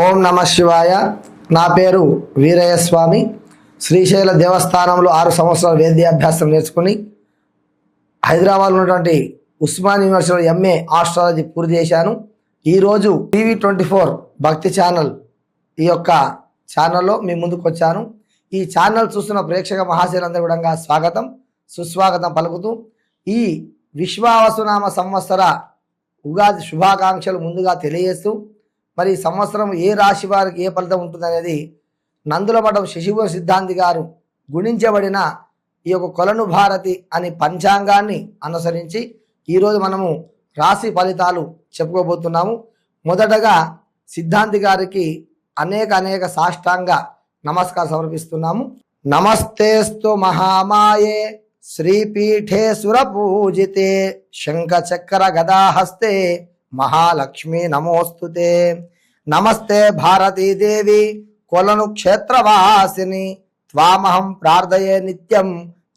ఓం నమ శివాయ. నా పేరు వీరయ్య స్వామి. శ్రీశైల దేవస్థానంలో 6 సంవత్సరాల వేద్యాభ్యాసం నేర్చుకుని హైదరాబాద్లో ఉన్నటువంటి ఉస్మాన్ యూనివర్సిటీలో ఎంఏ ఆస్ట్రాలజీ పూర్తి చేశాను. ఈరోజు TV24 భక్తి ఛానల్ ఈ యొక్క ఛానల్లో మీ ముందుకు వచ్చాను. ఈ ఛానల్ చూస్తున్న ప్రేక్షక మహాశయులందరూ కూడా స్వాగతం సుస్వాగతం పలుకుతూ ఈ విశ్వావసునామ సంవత్సర ఉగాది శుభాకాంక్షలు ముందుగా తెలియజేస్తూ, మరి ఈ సంవత్సరం ఏ రాశి వారికి ఏ ఫలితం ఉంటుందనేది నందులమఠం శశిభూషణ సిద్ధాంతి గారు గుణించబడిన ఈ యొక్క కొలను భారతి అని పంచాంగాన్ని అనుసరించి ఈరోజు మనము రాశి ఫలితాలు చెప్పుకోబోతున్నాము. మొదటగా సిద్ధాంతి గారికి అనేక సాష్టాంగ నమస్కారం సమర్పిస్తున్నాము. నమస్తేస్తు మహామాయే శ్రీపీఠే సురపూజితే శంఖచక్ర గదాహస్తే మహాలక్ష్మి నమోస్తుతే. నమస్తే భారతీ దేవి కొలను క్షేత్రవాసిని త్వామహం ప్రార్థయే నిత్యం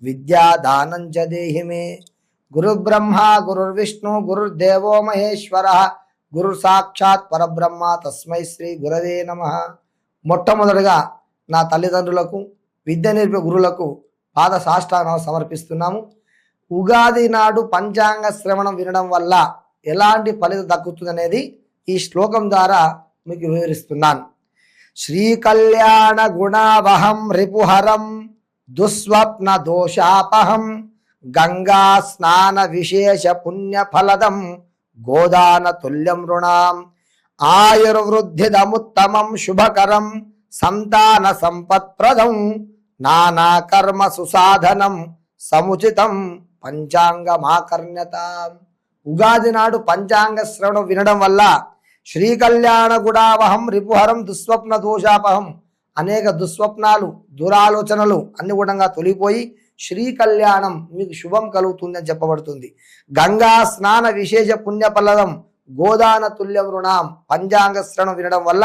విద్యాదానం చ దేహి మే. గురు బ్రహ్మ గురుర్విష్ణు గురుర్దేవో మహేశ్వర గురు సాక్షాత్ పరబ్రహ్మ తస్మై శ్రీ గురవే నమః. మొట్టమొదటిగా నా తల్లిదండ్రులకు విద్య నేర్పే గురువులకు పాద సాష్టాంగం సమర్పిస్తున్నాము. ఉగాది నాడు పంచాంగ శ్రవణం వినడం వల్ల ఎలాంటి ఫలితం దక్కుతుందనేది ఈ శ్లోకం ద్వారా మీకు వివరిస్తున్నాను. శ్రీకళ్యాణ గుణావహం రిపుహరం దుస్వప్న దోషాపహం గంగా స్నాన విశేష పుణ్యఫలదం గోదాన తుల్యం రుణాం ఆయుర్వృద్ధిదముత్తమం శుభకరం సంతాన సంపత్ప్రదం నానా కర్మ సుసాధనం సముచితం పంచాంగమాకర్ణ్యతాం. ఉగాది నాడు పంచాంగ శ్రవణం వినడం వల్ల శ్రీకళ్యాణ గుడావహం రిపుహరం దుస్వప్న దోషాపహం అనేక దుస్వప్నాలు దురాలోచనలు అన్ని కూడా తొలిపోయి శ్రీకళ్యాణం మీకు శుభం కలుగుతుందని చెప్పబడుతుంది. గంగా స్నాన విశేష పుణ్యఫలదం గోదాన తుల్యం రుణాం. పంచాంగ శ్రవణం వినడం వల్ల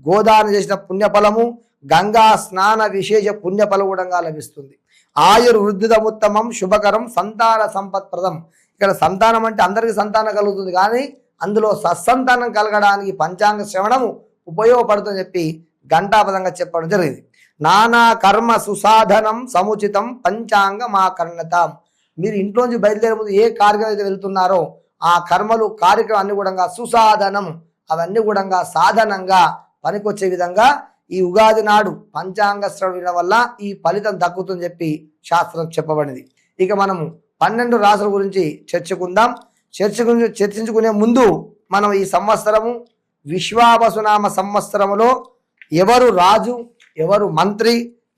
గోదాన చేసిన పుణ్యఫలము గంగా స్నాన విశేష పుణ్యఫలం కూడా లభిస్తుంది. ఆయుర్వృద్ధిదముత్తమం శుభకరం సంతాన సంపత్ప్రదం. ఇక్కడ సంతానం అంటే అందరికీ సంతానం కలుగుతుంది, కానీ అందులో సత్సంతానం కలగడానికి పంచాంగ శ్రవణము ఉపయోగపడుతుందని చెప్పి ఘంటాపదంగా చెప్పడం జరిగింది. నానా కర్మ సుసాధనం సముచితం పంచాంగమాకర్ణతాం. మీరు ఇంట్లోంచి బయలుదేరే ముందు ఏ కార్యక్రమం అయితే వెళ్తున్నారో ఆ కర్మలు కార్యక్రమం అన్ని కూడా సుసాధనం, అవన్నీ కూడా సాధనంగా పనికొచ్చే విధంగా ఈ ఉగాది నాడు పంచాంగ శ్రవణం వల్ల ఈ ఫలితం దక్కుతుందని చెప్పి శాస్త్రం చెప్పబడింది. ఇక మనము 12 రాశుల గురించి చర్చించుకునే ముందు మనం ఈ సంవత్సరము విశ్వావసునామ సంవత్సరములో ఎవరు రాజు, ఎవరు మంత్రి,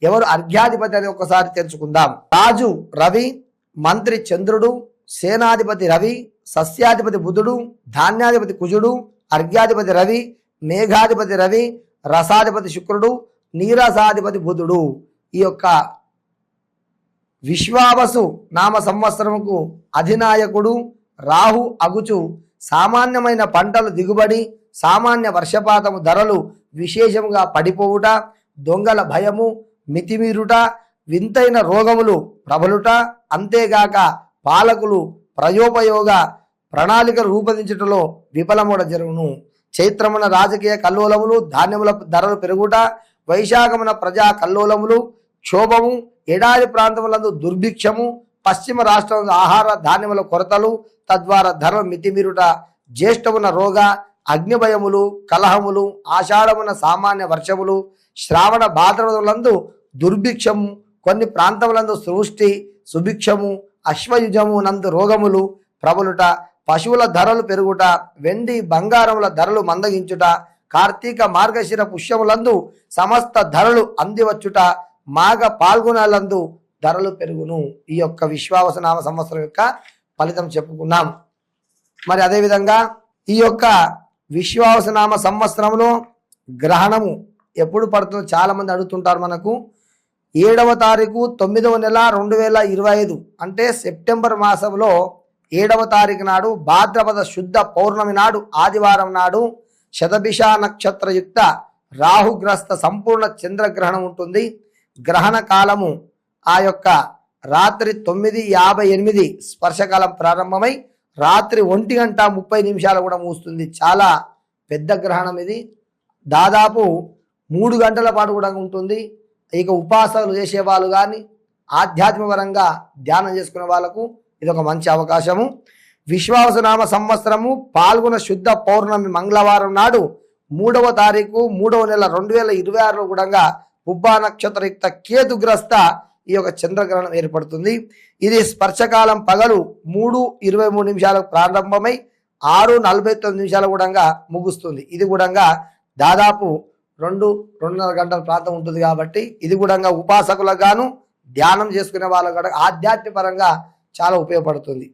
ఎవరు అర్ఘ్యాధిపతి అని ఒకసారి తెలుసుకుందాం. రాజు రవి, మంత్రి చంద్రుడు, సేనాధిపతి రవి, సస్యాధిపతి బుధుడు, ధాన్యాధిపతి కుజుడు, అర్ఘ్యాధిపతి రవి, మేఘాధిపతి రవి, రసాధిపతి శుక్రుడు, నీరసాధిపతి బుధుడు. ఈ యొక్క విశ్వావసు నామ సంవత్సరముకు అధినాయకుడు రాహు అగుచు సామాన్యమైన పంటలు దిగుబడి, సామాన్య వర్షపాతము ధరలు విశేషముగా పడిపోవుట, దొంగల భయము మితిమీరుట, వింతైన రోగములు ప్రబలుట, అంతేగాక పాలకులు ప్రయోపయోగ ప్రణాళికలు రూపొందించటంలో విఫలముడ జరుగును. చైత్రమున రాజకీయ కల్లోలములు, ధాన్యముల ధరలు పెరుగుట, వైశాఖమున ప్రజా కల్లోలములు, క్షోభము, ఎడారి ప్రాంతములందు దుర్భిక్షము, పశ్చిమ రాష్ట్రంలో ఆహార ధాన్యముల కొరతలు, తద్వారా ధరలు మితిమీరుట, జ్యేష్ఠమున రోగ అగ్నిభయములు కలహములు, ఆషాఢమున సామాన్య వర్షములు, శ్రావణ భాద్రపదములందు దుర్భిక్షము, కొన్ని ప్రాంతములందు సృష్టి సుభిక్షము, అశ్వయుజము నందు రోగములు ప్రబలుట, పశువుల ధరలు పెరుగుట, వెండి బంగారముల ధరలు మందగించుట, కార్తీక మార్గశిర పుష్యములందు సమస్త ధరలు అందివచ్చుట, మాఘ పాల్గొనాలందు ధరలు పెరుగును. ఈ యొక్క విశ్వావసునామ సంవత్సరం యొక్క ఫలితం చెప్పుకున్నాం. మరి అదేవిధంగా ఈ యొక్క విశ్వావసునామ సంవత్సరంలో గ్రహణము ఎప్పుడు పడుతుందో చాలా మంది అడుగుతుంటారు. మనకు 7వ తారీఖు 9వ నెల 2025 అంటే సెప్టెంబర్ మాసంలో 7వ తారీఖు నాడు భాద్రపద శుద్ధ పౌర్ణమి నాడు ఆదివారం నాడు శతభిష నక్షత్రయుక్త రాహుగ్రస్త సంపూర్ణ చంద్రగ్రహణం ఉంటుంది. గ్రహణ కాలము ఆ యొక్క రాత్రి 9:58 స్పర్శకాలం ప్రారంభమై రాత్రి 1:30 కూడా మూస్తుంది. చాలా పెద్ద గ్రహణం ఇది. దాదాపు 3 గంటల పాటు కూడా ఉంటుంది. ఇక ఉపాసనలు చేసేవాళ్ళు కానీ ఆధ్యాత్మికపరంగా ధ్యానం చేసుకునే వాళ్ళకు ఇది ఒక మంచి అవకాశము. విశ్వావసునామ సంవత్సరము పాల్గొన శుద్ధ పౌర్ణమి మంగళవారం నాడు 3వ తారీఖు 3వ నెల 2026లో కూడా ఉబ్బా నక్షత్రయుక్త కేతుగ్రస్త ఈ యొక్క చంద్రగ్రహణం ఏర్పడుతుంది. ఇది స్పర్శకాలం పగలు 3:23 ప్రారంభమై 6:49 కూడా ముగుస్తుంది. ఇది కూడా దాదాపు 2-2.5 గంటల ప్రాంతం ఉంటుంది. కాబట్టి ఇది కూడా ఉపాసకులకు గాను ధ్యానం చేసుకునే వాళ్ళకు కూడా ఆధ్యాత్మిక పరంగా చాలా ఉపయోగపడుతుంది.